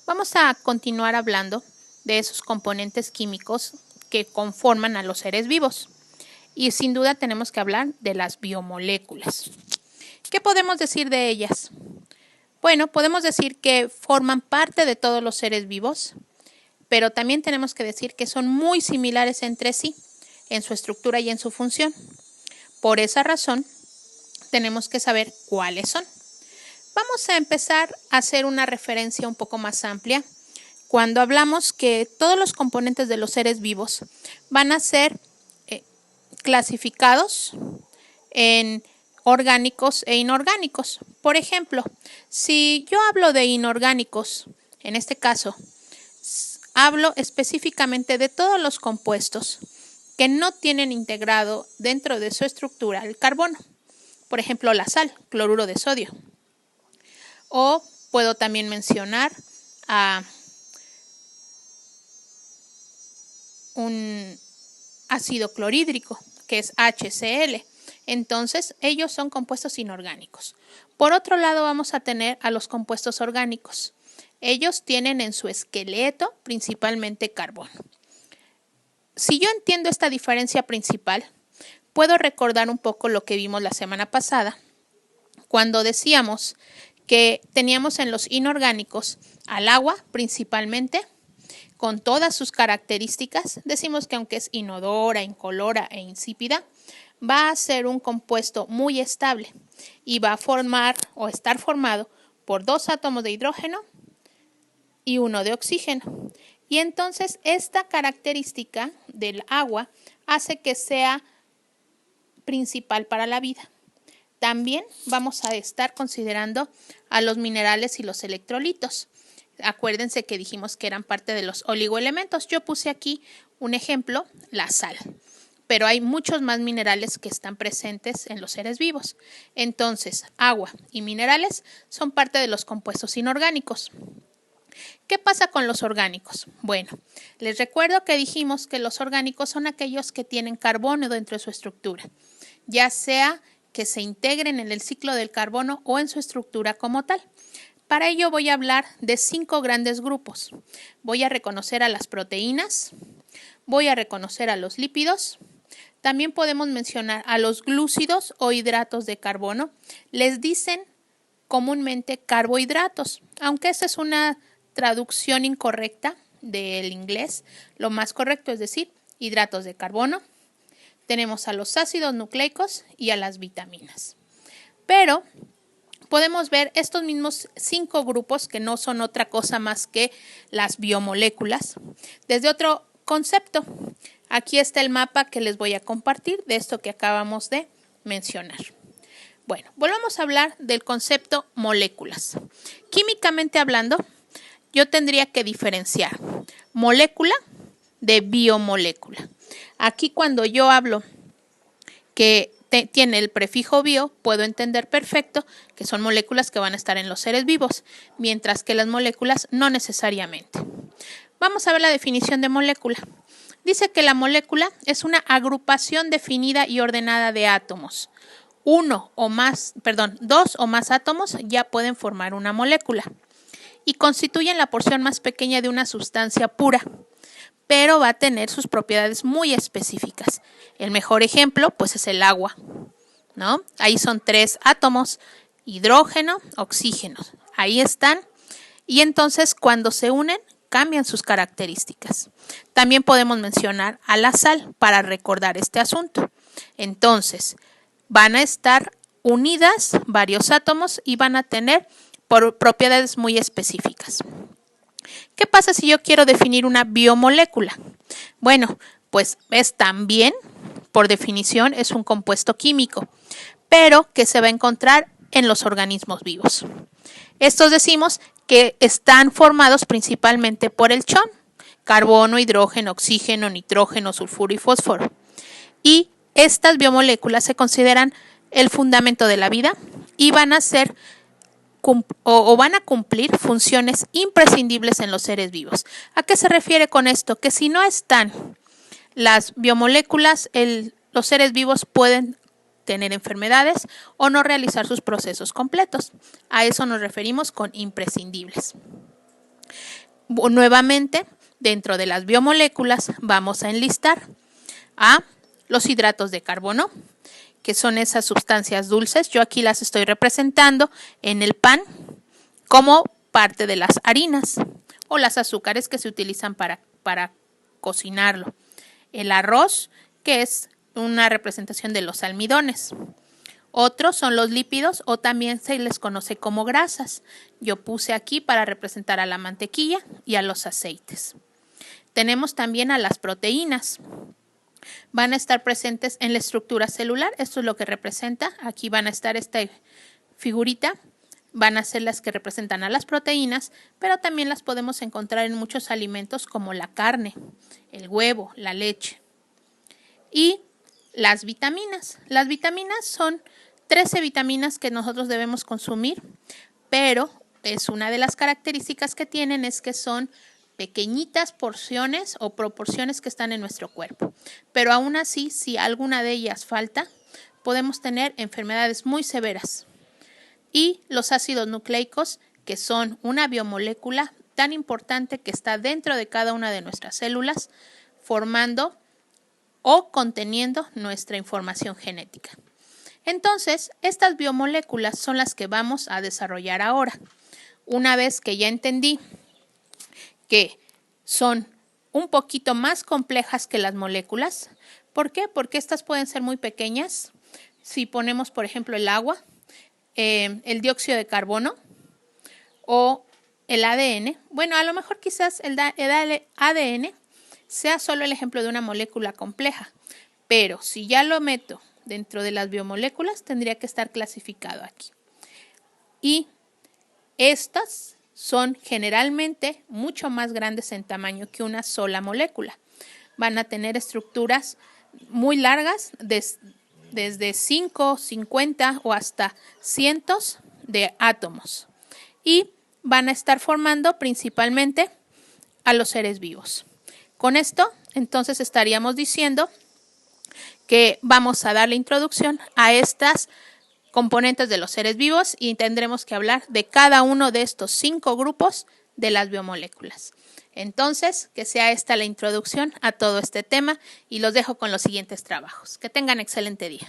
Vamos a continuar hablando de esos componentes químicos que conforman a los seres vivos. Y sin duda tenemos que hablar de las biomoléculas. ¿Qué podemos decir de ellas? Bueno, podemos decir que forman parte de todos los seres vivos, pero también tenemos que decir que son muy similares entre sí, en su estructura y en su función. Por esa razón, tenemos que saber cuáles son. Vamos a empezar a hacer una referencia un poco más amplia cuando hablamos que todos los componentes de los seres vivos van a ser clasificados en orgánicos e inorgánicos. Por ejemplo, si yo hablo de inorgánicos, en este caso, hablo específicamente de todos los compuestos que no tienen integrado dentro de su estructura el carbono. Por ejemplo, la sal, cloruro de sodio. O puedo también mencionar a un ácido clorhídrico, que es HCl. Entonces, ellos son compuestos inorgánicos. Por otro lado, vamos a tener a los compuestos orgánicos. Ellos tienen en su esqueleto principalmente carbono. Si yo entiendo esta diferencia principal, puedo recordar un poco lo que vimos la semana pasada, cuando decíamos que teníamos en los inorgánicos al agua principalmente, con todas sus características. Decimos que aunque es inodora, incolora e insípida, va a ser un compuesto muy estable y va a formar o estar formado por 2 átomos de hidrógeno y 1 de oxígeno. Y entonces esta característica del agua hace que sea principal para la vida. También vamos a estar considerando a los minerales y los electrolitos. Acuérdense que dijimos que eran parte de los oligoelementos. Yo puse aquí un ejemplo, la sal. Pero hay muchos más minerales que están presentes en los seres vivos. Entonces, agua y minerales son parte de los compuestos inorgánicos. ¿Qué pasa con los orgánicos? Bueno, les recuerdo que dijimos que los orgánicos son aquellos que tienen carbono dentro de su estructura, ya sea que se integren en el ciclo del carbono o en su estructura como tal. Para ello voy a hablar de 5 grandes grupos. Voy a reconocer a las proteínas, voy a reconocer a los lípidos, también podemos mencionar a los glúcidos o hidratos de carbono. Les dicen comúnmente carbohidratos, aunque esa es una traducción incorrecta del inglés. Lo más correcto es decir hidratos de carbono. Tenemos a los ácidos nucleicos y a las vitaminas. Pero podemos ver estos mismos 5 grupos, que no son otra cosa más que las biomoléculas, desde otro concepto. Aquí está el mapa que les voy a compartir de esto que acabamos de mencionar. Bueno, volvamos a hablar del concepto moléculas. Químicamente hablando, yo tendría que diferenciar molécula de biomolécula. Aquí cuando yo hablo que tiene el prefijo bio, puedo entender perfecto que son moléculas que van a estar en los seres vivos, mientras que las moléculas no necesariamente. Vamos a ver la definición de molécula. Dice que la molécula es una agrupación definida y ordenada de átomos. 2 o más átomos ya pueden formar una molécula y constituyen la porción más pequeña de una sustancia pura, pero va a tener sus propiedades muy específicas. El mejor ejemplo, pues, es el agua, ¿no? Ahí son 3 átomos, hidrógeno, oxígeno. Ahí están. Y entonces, cuando se unen, cambian sus características. También podemos mencionar a la sal para recordar este asunto. Entonces, van a estar unidas varios átomos y van a tener propiedades muy específicas. ¿Qué pasa si yo quiero definir una biomolécula? Bueno, pues es también, por definición, es un compuesto químico, pero que se va a encontrar en los organismos vivos. Estos decimos que están formados principalmente por el CHON, carbono, hidrógeno, oxígeno, nitrógeno, sulfuro y fósforo. Y estas biomoléculas se consideran el fundamento de la vida y van a ser van a cumplir funciones imprescindibles en los seres vivos. ¿A qué se refiere con esto? Que si no están las biomoléculas, los seres vivos pueden tener enfermedades o no realizar sus procesos completos. A eso nos referimos con imprescindibles. Nuevamente, dentro de las biomoléculas vamos a enlistar a los hidratos de carbono, que son esas sustancias dulces. Yo aquí las estoy representando en el pan como parte de las harinas o las azúcares que se utilizan para cocinarlo. El arroz, que es una representación de los almidones. Otros son los lípidos o también se les conoce como grasas. Yo puse aquí para representar a la mantequilla y a los aceites. Tenemos también a las proteínas. Van a estar presentes en la estructura celular. Esto es lo que representa. Aquí van a estar esta figurita. Van a ser las que representan a las proteínas, pero también las podemos encontrar en muchos alimentos como la carne, el huevo, la leche. Y las vitaminas. Las vitaminas son 13 vitaminas que nosotros debemos consumir, pero es una de las características que tienen es que son pequeñitas porciones o proporciones que están en nuestro cuerpo. Pero aún así, si alguna de ellas falta, podemos tener enfermedades muy severas. Y los ácidos nucleicos, que son una biomolécula tan importante que está dentro de cada una de nuestras células, formando o conteniendo nuestra información genética. Entonces, estas biomoléculas son las que vamos a desarrollar ahora. Una vez que ya entendí que son un poquito más complejas que las moléculas. ¿Por qué? Porque estas pueden ser muy pequeñas. Si ponemos, por ejemplo, el agua, el dióxido de carbono o el ADN. Bueno, a lo mejor quizás el ADN sea solo el ejemplo de una molécula compleja, pero si ya lo meto dentro de las biomoléculas, tendría que estar clasificado aquí. Y estas son generalmente mucho más grandes en tamaño que una sola molécula. Van a tener estructuras muy largas, desde 5, 50 o hasta cientos de átomos. Y van a estar formando principalmente a los seres vivos. Con esto, entonces estaríamos diciendo que vamos a dar la introducción a estas componentes de los seres vivos y tendremos que hablar de cada uno de estos 5 grupos de las biomoléculas. Entonces, que sea esta la introducción a todo este tema y los dejo con los siguientes trabajos. Que tengan excelente día.